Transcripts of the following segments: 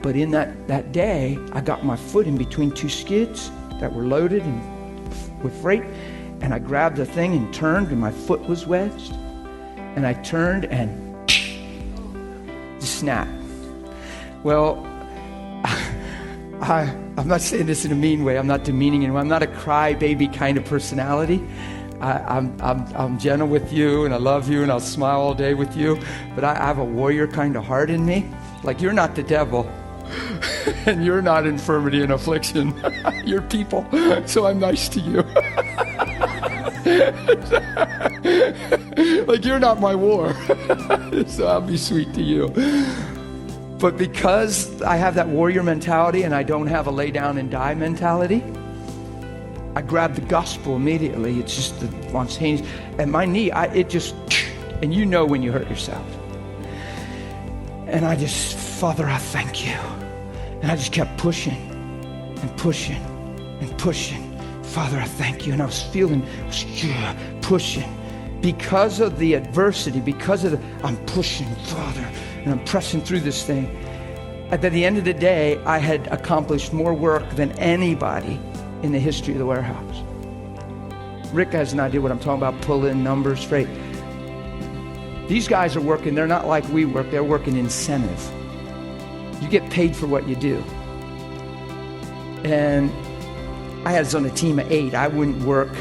But in that day, I got my foot in between two skids that were loaded with freight, and I grabbed the thing and turned, and my foot was wedged. And I turned and just snapped. Well, I'm not saying this in a mean way. I'm not demeaning anyone. I'm not a crybaby kind of personality. I'm gentle with you, and I love you, and I'll smile all day with you. But I have a warrior kind of heart in me. Like, you're not the devil, and you're not infirmity and affliction. You're people, so I'm nice to you. Like, you're not my war, so I'll be sweet to you. But because I have that warrior mentality and I don't have a lay down and die mentality, I grab the gospel immediately. It's just the spontaneous. And my knee, and you know when you hurt yourself. And I just, Father, I thank you. And I just kept pushing and pushing and pushing. Father, I thank you. And I was pushing. Because of the adversity, I'm pushing, Father, and I'm pressing through this thing. At the end of the day, I had accomplished more work than anybody in the history of the warehouse. Rick has an idea what I'm talking about, pulling numbers straight. These guys are working, they're not like we work, they're working incentive. You get paid for what you do. And I had us on a team of 8. I wouldn't work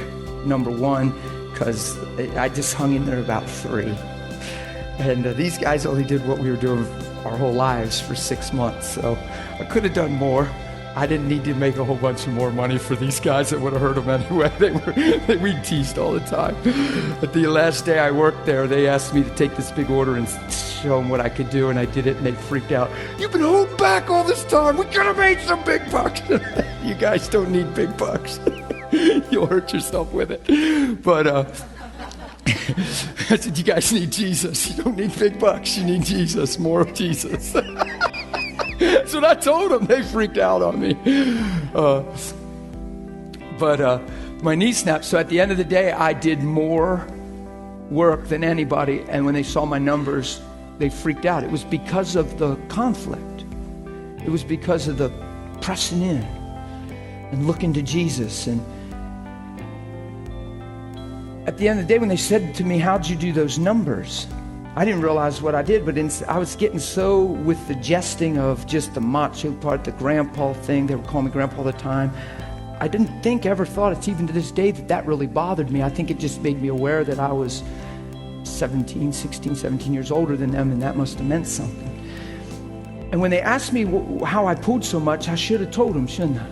number 1 because I just hung in there about 3. And these guys only did what we were doing our whole lives for 6 months. So I could have done more. I didn't need to make a whole bunch of more money for these guys. That would have hurt them anyway. We teased all the time. At the last day I worked there, they asked me to take this big order and show them what I could do, and I did it, and they freaked out. You've been holding back all this time. We could have made some big bucks. You guys don't need big bucks. You'll hurt yourself with it. But I said, you guys need Jesus. You don't need big bucks. You need Jesus. More of Jesus. That's what I told them. They freaked out on me. But my knee snapped. So at the end of the day, I did more work than anybody. And when they saw my numbers, they freaked out. It was because of the conflict. It was because of the pressing in and looking to Jesus. And at the end of the day, when they said to me, how'd you do those numbers? I didn't realize what I did, but I was getting so with the jesting of just the macho part, the grandpa thing. They were calling me grandpa all the time. I didn't ever thought, it's even to this day, that really bothered me. I think it just made me aware that I was 16, 17 years older than them, and that must have meant something. And when they asked me how I pulled so much, I should have told them, shouldn't I?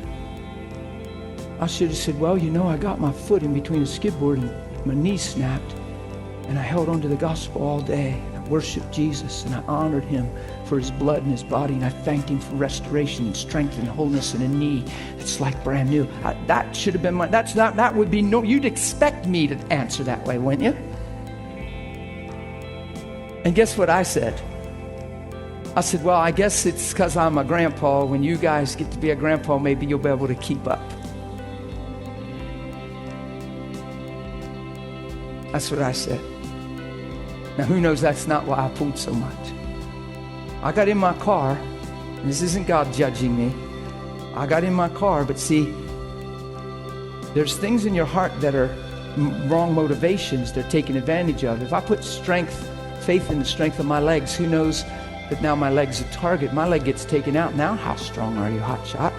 I should have said, well, I got my foot in between a skid board and my knee snapped. And I held on to the gospel all day. I worshiped Jesus, and I honored him for his blood and his body, and I thanked him for restoration and strength and wholeness in a knee that's like brand new. That should have been that would be no, you'd expect me to answer that way, wouldn't you? And guess what I said? I said, well, I guess it's because I'm a grandpa. When you guys get to be a grandpa, maybe you'll be able to keep up. That's what I said. Now, who knows that's not why I pulled so much. I got in my car, and this isn't God judging me. I got in my car, but see, there's things in your heart that are wrong motivations they're taking advantage of. If I put faith in the strength of my legs, who knows that now my leg's a target. My leg gets taken out. Now how strong are you, hotshot?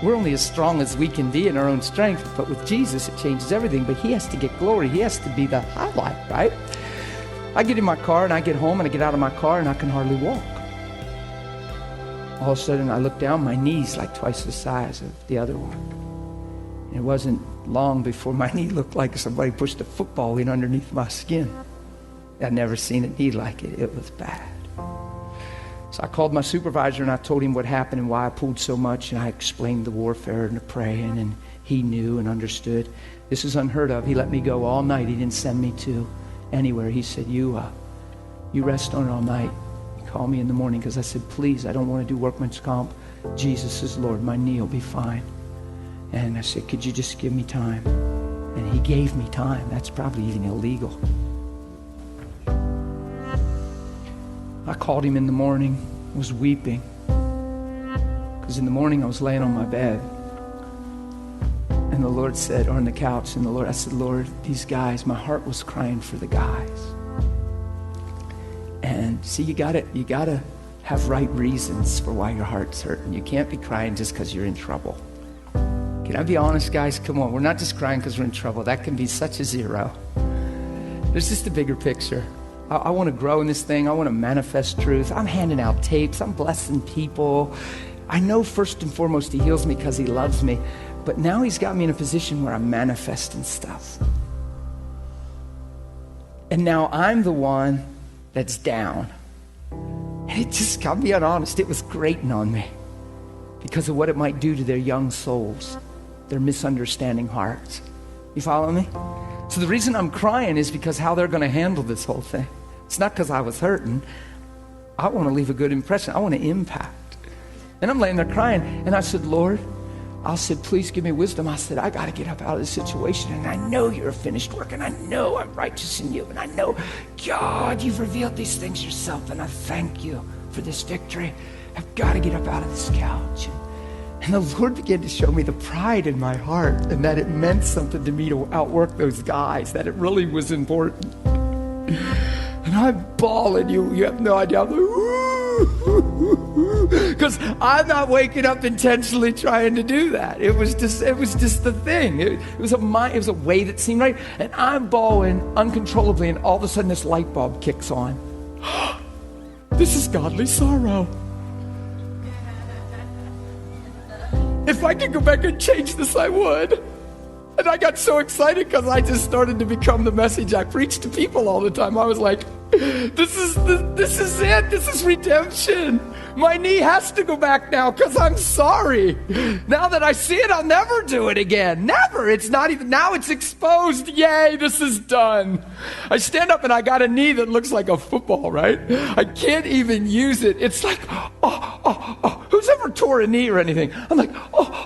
We're only as strong as we can be in our own strength, but with Jesus, it changes everything. But he has to get glory. He has to be the highlight, right? I get in my car, and I get home, and I get out of my car, and I can hardly walk. All of a sudden, I look down, my knee's like twice the size of the other one. And it wasn't long before my knee looked like somebody pushed a football in underneath my skin. I'd never seen a knee like it. It was bad. So I called my supervisor, and I told him what happened and why I pulled so much, and I explained the warfare and the praying, and he knew and understood. This is unheard of. He let me go all night. He didn't send me to anywhere. He said, you rest on it all night. Call me in the morning, because I said, please, I don't want to do workman's comp. Jesus is Lord. My knee will be fine. And I said, could you just give me time? And he gave me time. That's probably even illegal. I called him in the morning, was weeping. Because in the morning I was laying on my bed. And the Lord said, or on the couch, and I said, Lord, these guys, my heart was crying for the guys. And see, you gotta have right reasons for why your heart's hurting. You can't be crying just because you're in trouble. Can I be honest, guys? Come on, we're not just crying because we're in trouble. That can be such a zero. There's just a bigger picture. I want to grow in this thing. I want to manifest truth. I'm handing out tapes. I'm blessing people. I know first and foremost he heals me because he loves me. But now he's got me in a position where I'm manifesting stuff. And now I'm the one that's down. And it just, I'll be honest, it was grating on me because of what it might do to their young souls, their misunderstanding hearts. You follow me? So the reason I'm crying is because how they're going to handle this whole thing. It's not because I was hurting. I want to leave a good impression. I want to impact. And I'm laying there crying. And I said, Lord, I said, please give me wisdom. I said, I got to get up out of this situation. And I know you're a finished work. And I know I'm righteous in you. And I know, God, you've revealed these things yourself. And I thank you for this victory. I've got to get up out of this couch. And the Lord began to show me the pride in my heart and that it meant something to me to outwork those guys, that it really was important. And I'm bawling. You have no idea. I'm like, because I'm not waking up intentionally trying to do that. It was just the thing. It was a way that seemed right. And I'm bawling uncontrollably, and all of a sudden this light bulb kicks on. This is godly sorrow. If I could go back and change this, I would. And I got so excited because I just started to become the message I preach to people all the time. I was like, this is it. This is redemption. My knee has to go back now because I'm sorry. Now that I see it, I'll never do it again. Never. It's not even, now it's exposed. Yay, this is done. I stand up and I got a knee that looks like a football, right? I can't even use it. It's like, oh. Who's ever tore a knee or anything? I'm like, oh.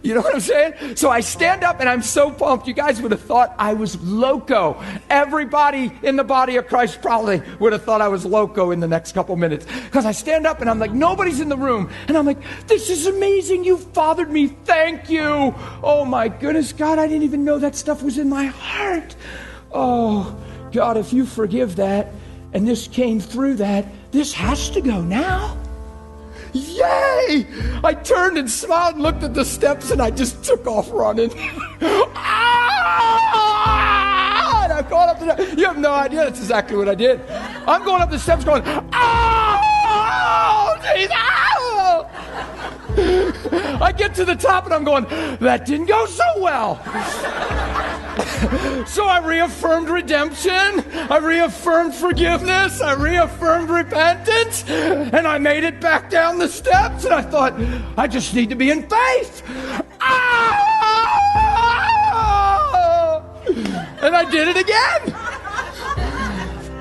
You know what I'm saying? So I stand up and I'm so pumped. You guys would have thought I was loco. Everybody in the body of Christ probably would have thought I was loco in the next couple minutes. Because I stand up and I'm like, nobody's in the room. And I'm like, this is amazing. You fathered me. Thank you. Oh my goodness, God, I didn't even know that stuff was in my heart. Oh, God, if you forgive that and this came through that, this has to go now. Yay! I turned and smiled and looked at the steps and I just took off running. Ah! And I've gone up the steps. You have no idea. That's exactly what I did. I'm going up the steps going, oh, geez, oh! I get to the top and I'm going, that didn't go so well. So I reaffirmed redemption, I reaffirmed forgiveness, I reaffirmed repentance, and I made it back down the steps, and I thought, I just need to be in faith. Ah! And I did it again.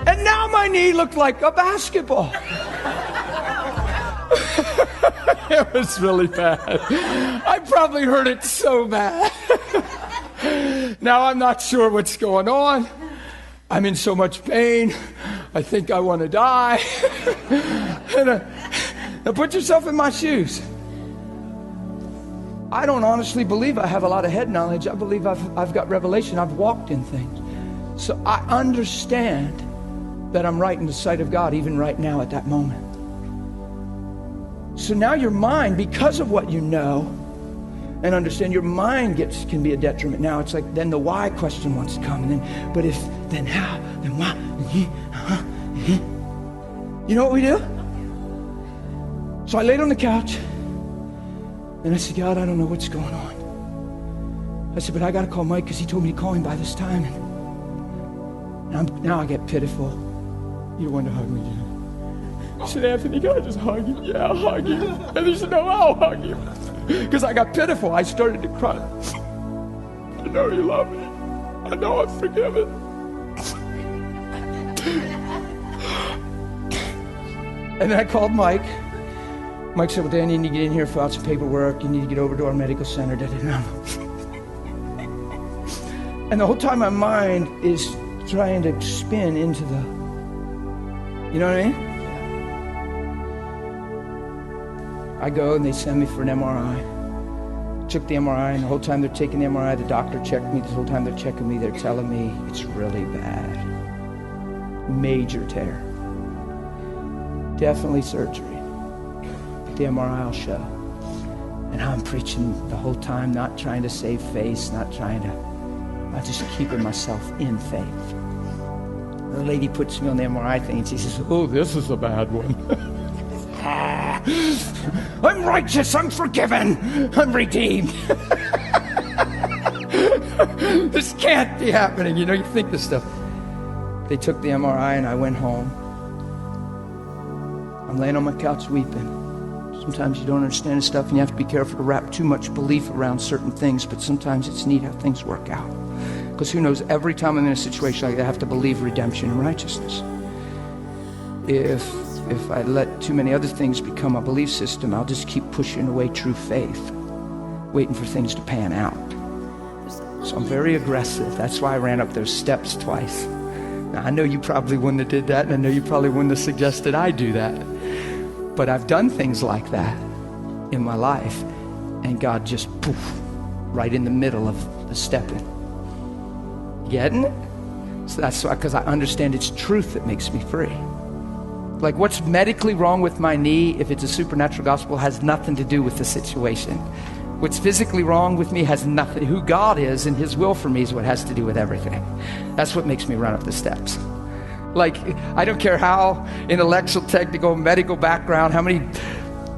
And now my knee looked like a basketball. It was really bad. I probably hurt it so bad. Now I'm not sure what's going on. I'm in so much pain. I think I want to die. Now put yourself in my shoes. I don't honestly believe I have a lot of head knowledge. I believe I've got revelation. I've walked in things. So I understand that I'm right in the sight of God even right now at that moment. So now your mind, because of what you know and understand, your mind can be a detriment. Now it's like, then the why question wants to come. And then, but if, then how, then why, You know what we do? So I laid on the couch and I said, God, I don't know what's going on. I said, but I got to call Mike because he told me to call him by this time. And now I get pitiful. You don't want to hug me, Jen. I said, Anthony, can I just hug you? Yeah, I'll hug you. And he said, no, I'll hug you. Because I got pitiful. I started to cry. I know you love me. I know I'm forgiven. And then I called Mike. Mike said, well, Dan, you need to get in here, fill out some paperwork. You need to get over to our medical center. And the whole time my mind is trying to spin into the, you know what I mean? I go and they send me for an MRI. Took the MRI, and the whole time they're taking the MRI, the doctor checked me. The whole time they're checking me, they're telling me it's really bad. Major tear. Definitely surgery. The MRI will show. And I'm preaching the whole time, not trying to save face, I'm just keeping myself in faith. The lady puts me on the MRI thing, and she says, oh, this is a bad one. I'm righteous, I'm forgiven, I'm redeemed. This can't be happening. You know, you think this stuff. They took the MRI and I went home. I'm laying on my couch weeping. Sometimes you don't understand this stuff and you have to be careful to wrap too much belief around certain things, but sometimes it's neat how things work out. Because who knows, every time I'm in a situation like that, I have to believe redemption and righteousness. If I let too many other things become a belief system, I'll just keep pushing away true faith, waiting for things to pan out. So I'm very aggressive. That's why I ran up those steps twice. Now, I know you probably wouldn't have did that, and I know you probably wouldn't have suggested I do that. But I've done things like that in my life, and God just poof, right in the middle of the stepping. Getting it? So that's why, because I understand it's truth that makes me free. Like what's medically wrong with my knee, if it's a supernatural gospel, has nothing to do with the situation. What's physically wrong with me has nothing. Who God is and his will for me is what has to do with everything. That's what makes me run up the steps. Like, I don't care how intellectual, technical, medical background, how many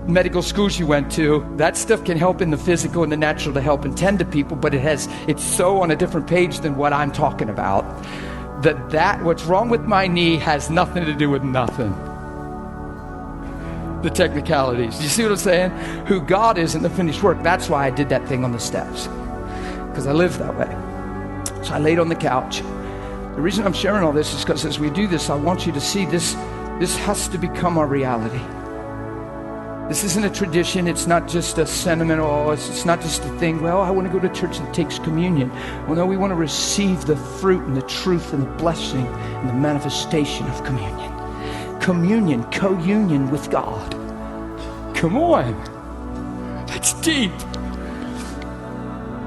medical schools you went to, that stuff can help in the physical and the natural to help and tend to people, but it's so on a different page than what I'm talking about, that what's wrong with my knee has nothing to do with nothing. The technicalities. You see what I'm saying? Who God is in the finished work. That's why I did that thing on the steps. Because I live that way. So I laid on the couch. The reason I'm sharing all this is because as we do this, I want you to see this has to become our reality. This isn't a tradition. It's not just a sentimental, it's not just a thing, well, I want to go to church that takes communion. Well, no, we want to receive the fruit and the truth and the blessing and the manifestation of communion. Communion, co-union with God. Come on. That's deep.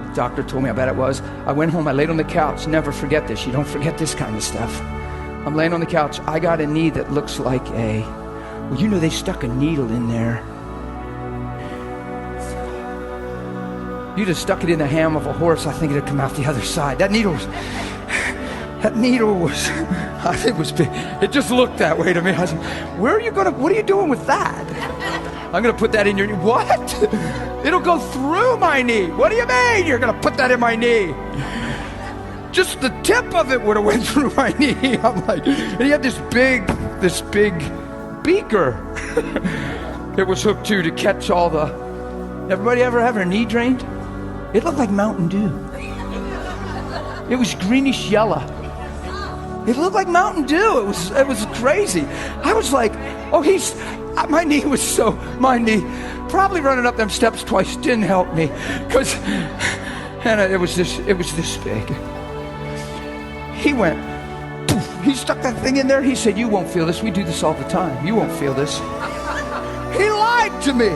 The doctor told me how bad it was. I went home, I laid on the couch. Never forget this. You don't forget this kind of stuff. I'm laying on the couch. I got a knee that looks like well, you know, they stuck a needle in there. You'd have stuck it in the ham of a horse, I think it'd come out the other side. That needle was, it was big. It just looked that way to me. I said, what are you doing with that? I'm going to put that in your knee. What? It'll go through my knee. What do you mean you're going to put that in my knee? Just the tip of it would have went through my knee. I'm like, and he had this big beaker. It was hooked to catch all the, everybody ever have their knee drained? It looked like Mountain Dew. It was greenish yellow. It looked like Mountain Dew. It was crazy. I was like, my knee probably running up them steps twice didn't help me, because it was this big. He went, poof, he stuck that thing in there. He said, you won't feel this. We do this all the time. You won't feel this. He lied to me.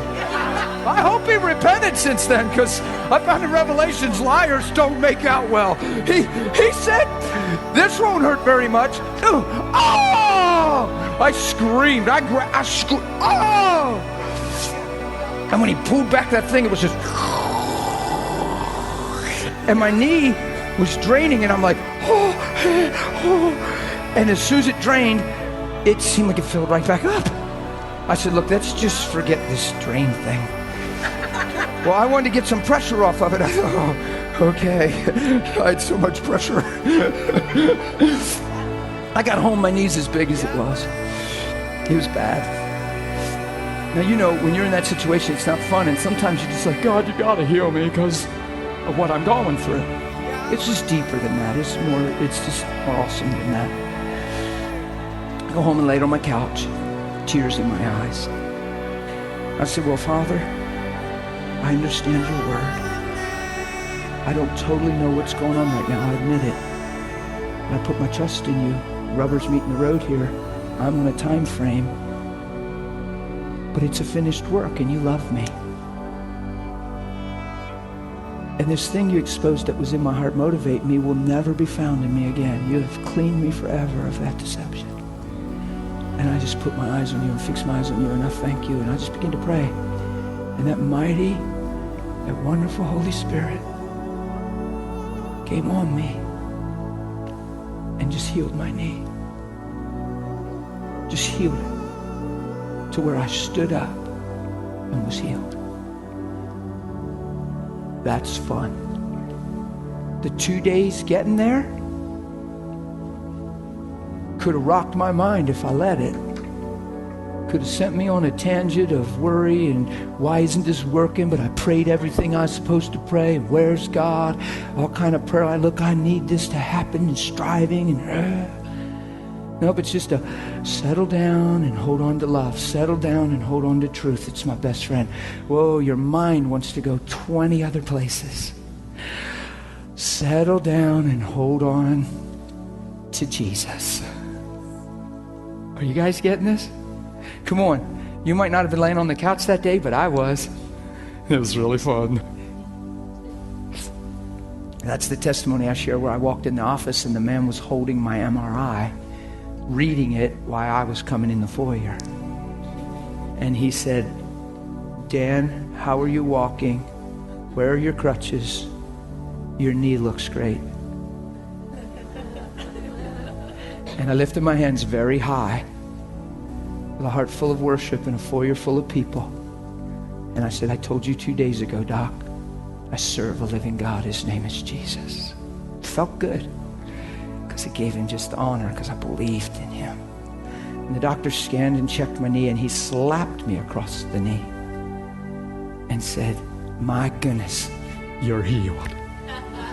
I hope he repented since then, because I found in Revelations liars don't make out well. He said, this won't hurt very much. Oh! I screamed. I screamed. Oh! And when he pulled back that thing, it was just... And my knee was draining, and I'm like, oh. And as soon as it drained, it seemed like it filled right back up. I said, look, let's just forget this drain thing. Well, I wanted to get some pressure off of it. I thought, okay. I had so much pressure. I got home, my knee's as big as it was. It was bad. Now, you know, when you're in that situation, it's not fun. And sometimes you're just like, God, you got to heal me because of what I'm going through. It's just deeper than that. It's just more awesome than that. I go home and laid on my couch, tears in my eyes. I said, well, Father, I understand your word. I don't totally know what's going on right now, I admit it. But I put my trust in you. Rubber's meeting the road here. I'm on a time frame. but it's a finished work and you love me. And this thing you exposed that was in my heart, motivate me, will never be found in me again. You have cleaned me forever of that deception. And I just put my eyes on you and fix my eyes on you, and I thank you, and I just begin to pray. And that mighty, that wonderful Holy Spirit came on me and just healed my knee. Just healed it to where I stood up and was healed. That's fun. The 2 days getting there could have rocked my mind if I let it. Could have sent me on a tangent of worry and why isn't this working? But I prayed everything I was supposed to pray. Where's God? All kind of prayer. I need this to happen, and striving and nope, it's just to settle down and hold on to love. Settle down and hold on to truth. It's my best friend. Whoa, your mind wants to go 20 other places. Settle down and hold on to Jesus. Are you guys getting this? Come on. You might not have been laying on the couch that day, but I was. It was really fun. That's the testimony I share where I walked in the office and the man was holding my MRI, reading it while I was coming in the foyer. And he said, Dan, how are you walking? Where are your crutches? Your knee looks great. And I lifted my hands very high with a heart full of worship and a foyer full of people. And I said, I told you 2 days ago, Doc, I serve a living God. His name is Jesus. It felt good because it gave him just honor because I believed in him. And the doctor scanned and checked my knee, and he slapped me across the knee and said, my goodness, you're healed.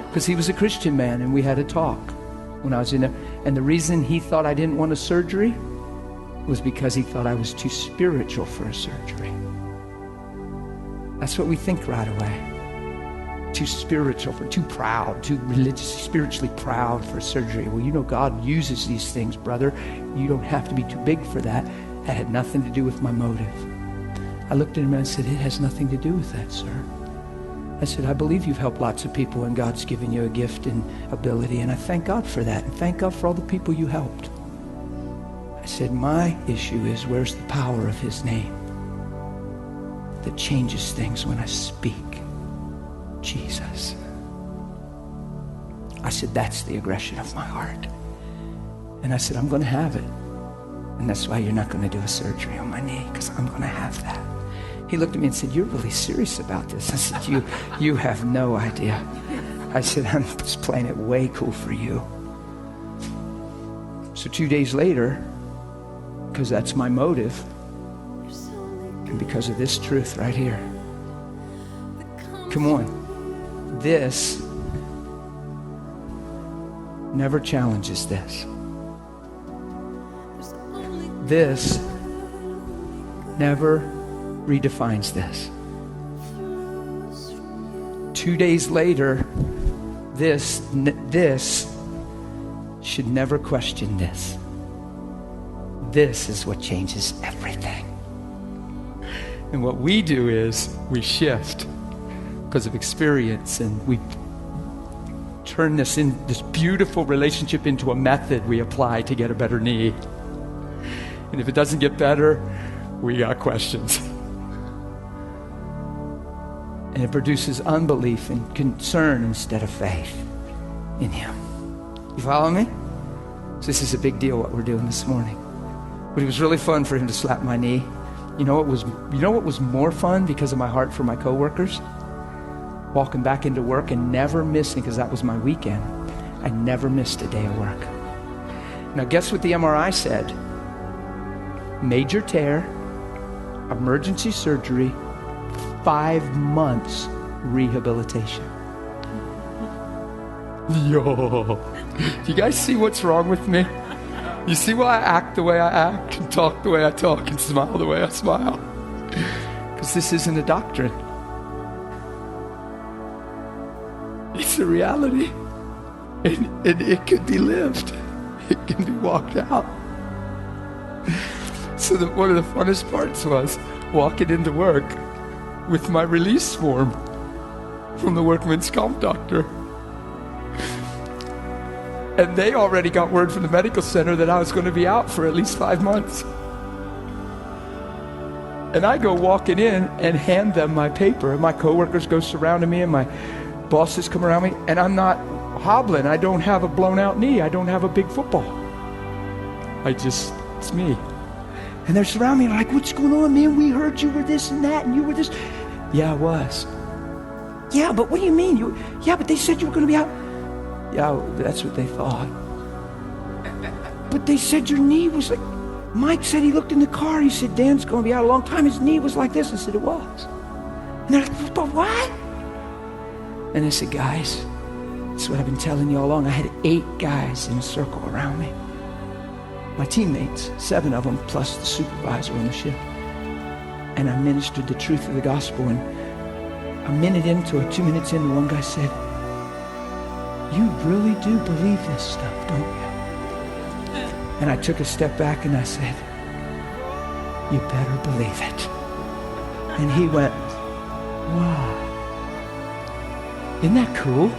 Because he was a Christian man, and we had a talk when I was in there. And the reason he thought I didn't want a surgery was because he thought I was too spiritual for a surgery. That's what we think right away. Too spiritual, too proud, too religious, spiritually proud for surgery. Well, you know, God uses these things, brother. You don't have to be too big for that. That had nothing to do with my motive. I looked at him and I said, it has nothing to do with that, sir. I said, I believe you've helped lots of people and God's given you a gift and ability, and I thank God for that, and thank God for all the people you helped. I said, my issue is, where's the power of his name that changes things when I speak Jesus? I said, that's the aggression of my heart. And I said, I'm going to have it. And that's why you're not going to do a surgery on my knee, because I'm going to have that. He looked at me and said, you're really serious about this? I said, you have no idea. I said, I'm just playing it way cool for you. So 2 days later, because that's my motive, and because of this truth right here, come on, this never challenges this. This never redefines this. 2 days later, this should never question this. This is what changes everything. And what we do is we shift because of experience, and we turn this beautiful relationship into a method we apply to get a better knee. And if it doesn't get better, we got questions. And it produces unbelief and concern instead of faith in him. You follow me? So this is a big deal what we're doing this morning. But it was really fun for him to slap my knee. You know what was more fun because of my heart for my coworkers? Walking back into work and never missing, because that was my weekend. I never missed a day of work. Now guess what the MRI said? Major tear, emergency surgery, 5 months rehabilitation. Yo, do you guys see what's wrong with me? You see why I act the way I act, and talk the way I talk, and smile the way I smile? Because this isn't a doctrine. It's a reality. And it could be lived. It can be walked out. So one of the funnest parts was walking into work with my release form from the workman's comp doctor. And they already got word from the medical center that I was going to be out for at least 5 months. And I go walking in and hand them my paper, and my coworkers go surrounding me, and my bosses come around me, and I'm not hobbling. I don't have a blown out knee. I don't have a big football. It's me. And they're surrounding me, like, what's going on, man? We heard you were this and that, and you were this. Yeah, I was. Yeah, but what do you mean? Yeah, but they said you were going to be out. Yeah, that's what they thought. But they said your knee was like, Mike said he looked in the car, he said, Dan's going to be out a long time. His knee was like this. I said, it was. And they're like, but what? And I said, guys, that's what I've been telling you all along. I had 8 guys in a circle around me. My teammates, 7 of them, plus the supervisor on the ship. And I ministered the truth of the gospel. And a minute into it, 2 minutes into, one guy said, you really do believe this stuff, don't you? And I took a step back and I said, you better believe it. And he went, wow. Isn't that cool?